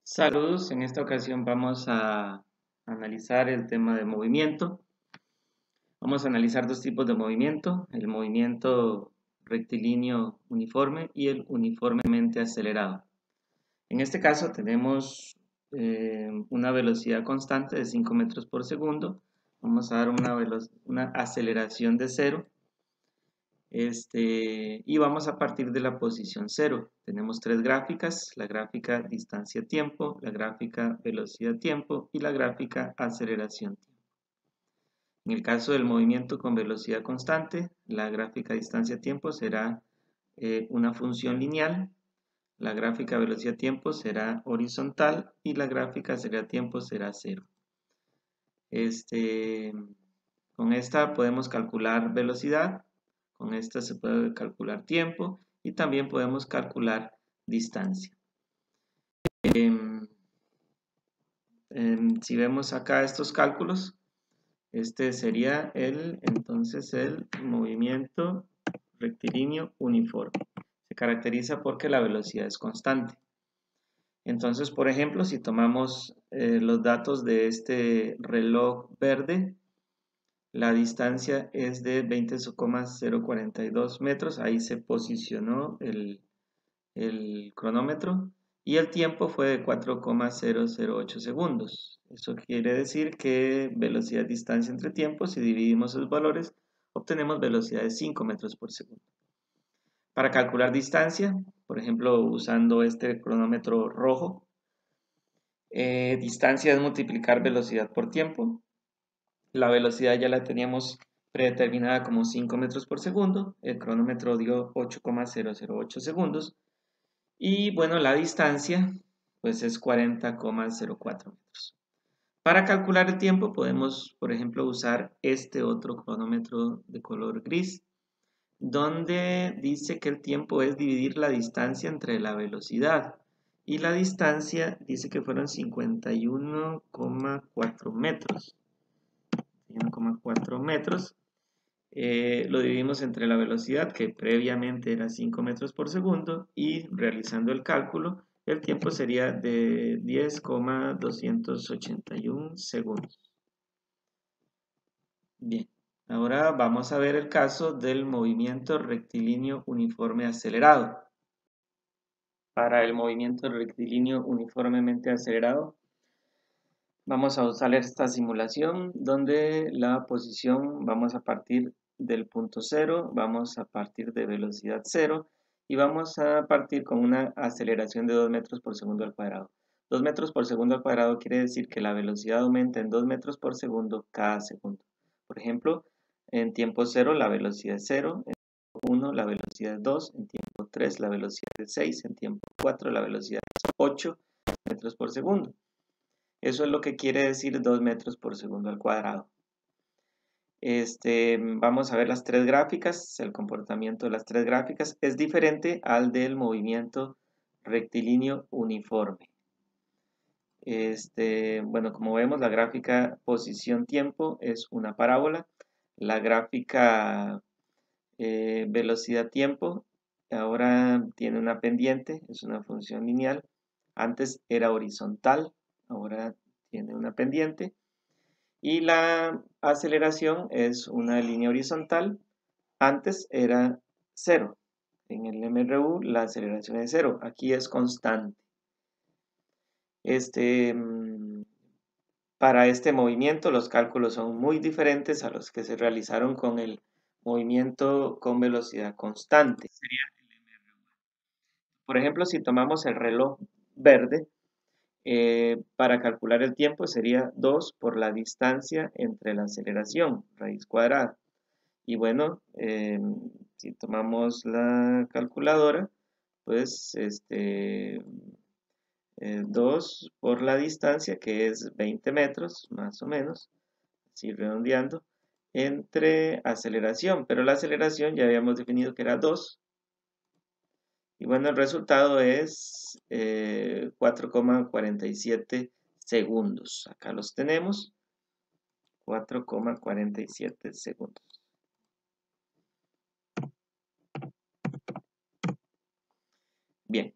Saludos, en esta ocasión vamos a analizar el tema de movimiento. Vamos a analizar dos tipos de movimiento, el movimiento rectilíneo uniforme y el uniformemente acelerado. En este caso tenemos una velocidad constante de 5 metros por segundo. Vamos a dar una aceleración de 0. Y vamos a partir de la posición 0. Tenemos tres gráficas, la gráfica distancia-tiempo, la gráfica velocidad-tiempo y la gráfica aceleración-tiempo. En el caso del movimiento con velocidad constante, la gráfica distancia-tiempo será una función lineal, la gráfica velocidad-tiempo será horizontal y la gráfica aceleración-tiempo será 0. Con esta podemos calcular velocidad. Con esta se puede calcular tiempo y también podemos calcular distancia. Si vemos acá estos cálculos, este sería entonces el movimiento rectilíneo uniforme. Se caracteriza porque la velocidad es constante. Entonces, por ejemplo, si tomamos los datos de este reloj verde, la distancia es de 20,042 metros, ahí se posicionó el cronómetro y el tiempo fue de 4,008 segundos. Eso quiere decir que velocidad, distancia entre tiempo, si dividimos esos valores, obtenemos velocidad de 5 metros por segundo. Para calcular distancia, por ejemplo, usando este cronómetro rojo, distancia es multiplicar velocidad por tiempo. La velocidad ya la teníamos predeterminada como 5 metros por segundo. El cronómetro dio 8,008 segundos. Y bueno, la distancia pues es 40,04 metros. Para calcular el tiempo podemos, por ejemplo, usar este otro cronómetro de color gris, donde dice que el tiempo es dividir la distancia entre la velocidad. Y la distancia dice que fueron 51,4 metros. 1,4 metros, lo dividimos entre la velocidad que previamente era 5 metros por segundo y realizando el cálculo el tiempo sería de 10,281 segundos. Bien, ahora vamos a ver el caso del movimiento rectilíneo uniforme acelerado. Para el movimiento rectilíneo uniformemente acelerado vamos a usar esta simulación donde la posición vamos a partir del punto 0, vamos a partir de velocidad 0 y vamos a partir con una aceleración de 2 metros por segundo al cuadrado. 2 metros por segundo al cuadrado quiere decir que la velocidad aumenta en 2 metros por segundo cada segundo. Por ejemplo, en tiempo 0 la velocidad es 0, en tiempo 1 la velocidad es 2, en tiempo 3 la velocidad es 6, en tiempo 4 la velocidad es 8 metros por segundo. Eso es lo que quiere decir 2 metros por segundo al cuadrado. Vamos a ver las tres gráficas. El comportamiento de las tres gráficas es diferente al del movimiento rectilíneo uniforme. Bueno, como vemos, la gráfica posición-tiempo es una parábola. La gráfica velocidad-tiempo ahora tiene una pendiente, es una función lineal. Antes era horizontal, ahora tiene una pendiente. Y la aceleración es una línea horizontal. Antes era 0. En el MRU la aceleración es 0. Aquí es constante. Para este movimiento los cálculos son muy diferentes a los que se realizaron con el movimiento con velocidad constante. Por ejemplo, si tomamos el reloj verde, para calcular el tiempo sería 2 por la distancia entre la aceleración, raíz cuadrada. Y bueno, si tomamos la calculadora, pues 2 por la distancia, que es 20 metros, más o menos, así redondeando, entre aceleración. Pero la aceleración ya habíamos definido que era 2. Y bueno, el resultado es 4,47 segundos. Acá los tenemos, 4,47 segundos. Bien,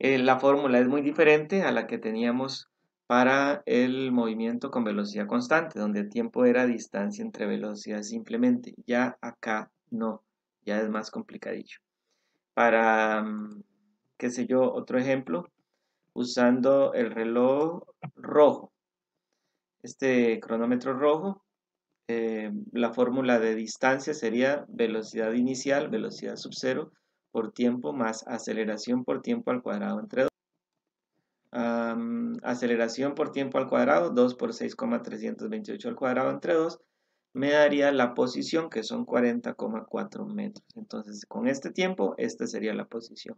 La fórmula es muy diferente a la que teníamos para el movimiento con velocidad constante, donde el tiempo era distancia entre velocidades simplemente. Ya acá no, ya es más complicadillo. Para, qué sé yo, otro ejemplo, usando el reloj rojo, este cronómetro rojo, la fórmula de distancia sería velocidad inicial, velocidad sub cero, por tiempo más aceleración por tiempo al cuadrado entre 2. Aceleración por tiempo al cuadrado, 2 por 6,328 al cuadrado entre 2, me daría la posición, que son 40,4 metros. Entonces, con este tiempo, esta sería la posición.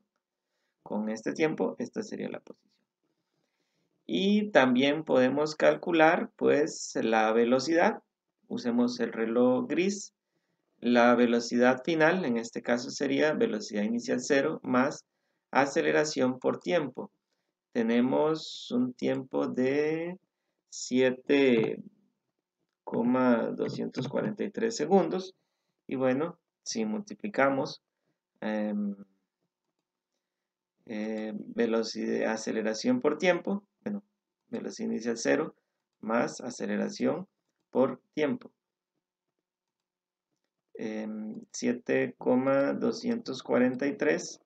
Con este tiempo, esta sería la posición. Y también podemos calcular, pues, la velocidad. Usemos el reloj gris. La velocidad final, en este caso, sería velocidad inicial 0 más aceleración por tiempo. Tenemos un tiempo de 7,243 segundos. Y bueno, si multiplicamos velocidad, aceleración por tiempo, bueno, velocidad inicial 0 más aceleración por tiempo. 7,243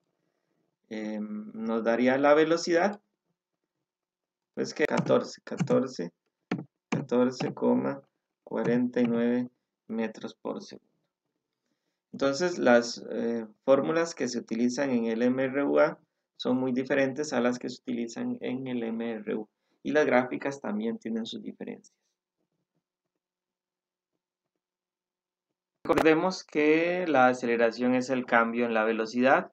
nos daría la velocidad, pues que 14,49 metros por segundo. Entonces las fórmulas que se utilizan en el MRUA son muy diferentes a las que se utilizan en el MRU, y las gráficas también tienen sus diferencias. Recordemos que la aceleración es el cambio en la velocidad.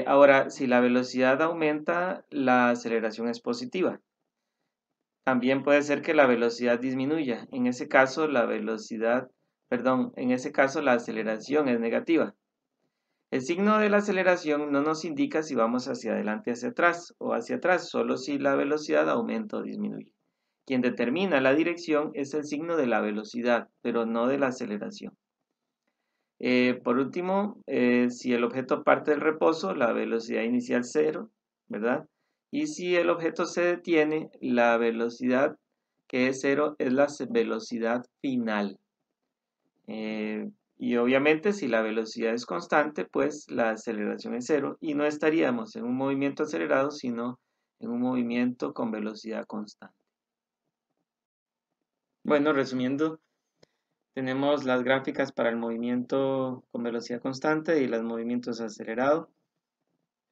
Ahora, si la velocidad aumenta, la aceleración es positiva. También puede ser que la velocidad disminuya. En ese caso, la aceleración es negativa. El signo de la aceleración no nos indica si vamos hacia adelante, hacia atrás o hacia atrás, solo si la velocidad aumenta o disminuye. Quien determina la dirección es el signo de la velocidad, pero no de la aceleración. Por último, si el objeto parte del reposo, la velocidad inicial 0, ¿verdad? Y si el objeto se detiene, la velocidad que es 0 es la velocidad final. Y obviamente si la velocidad es constante, pues la aceleración es 0 y no estaríamos en un movimiento acelerado, sino en un movimiento con velocidad constante. Bueno, resumiendo, tenemos las gráficas para el movimiento con velocidad constante y los movimientos acelerados.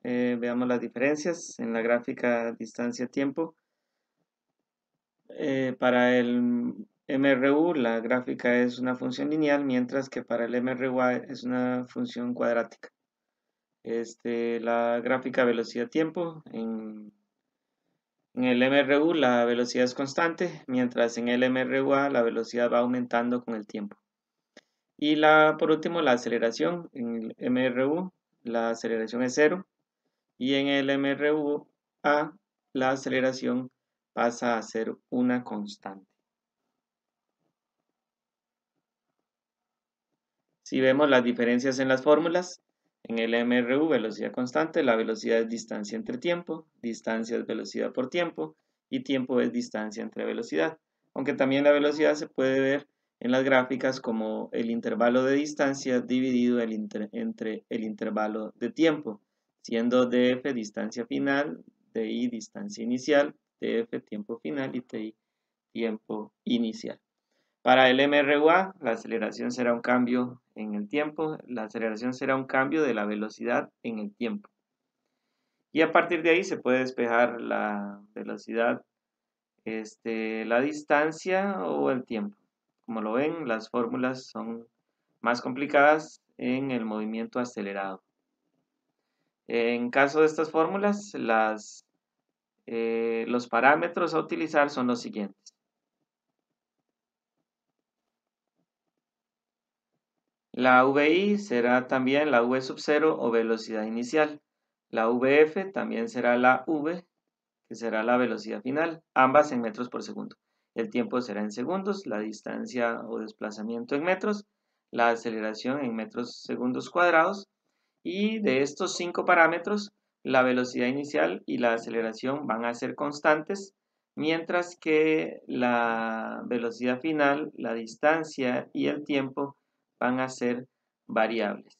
Veamos las diferencias en la gráfica distancia-tiempo. Para el MRU la gráfica es una función lineal, mientras que para el MRUA es una función cuadrática. La gráfica velocidad-tiempo, en el MRU la velocidad es constante, mientras en el MRUA la velocidad va aumentando con el tiempo. Y por último, la aceleración. En el MRU la aceleración es 0 y en el MRUA la aceleración pasa a ser una constante. Si vemos las diferencias en las fórmulas, en el MRU velocidad constante, la velocidad es distancia entre tiempo, distancia es velocidad por tiempo y tiempo es distancia entre velocidad. Aunque también la velocidad se puede ver en las gráficas como el intervalo de distancia dividido entre el intervalo de tiempo, siendo df distancia final, di distancia inicial, df tiempo final y ti tiempo inicial. Para el MRUA, la aceleración será un cambio en el tiempo, la aceleración será un cambio de la velocidad en el tiempo. Y a partir de ahí se puede despejar la velocidad, la distancia o el tiempo. Como lo ven, las fórmulas son más complicadas en el movimiento acelerado. En caso de estas fórmulas, los parámetros a utilizar son los siguientes. La VI será también la V sub 0 o velocidad inicial. La VF también será la V, que será la velocidad final, ambas en metros por segundo. El tiempo será en segundos, la distancia o desplazamiento en metros, la aceleración en metros segundos cuadrados. Y de estos 5 parámetros la velocidad inicial y la aceleración van a ser constantes, mientras que la velocidad final, la distancia y el tiempo van a ser variables.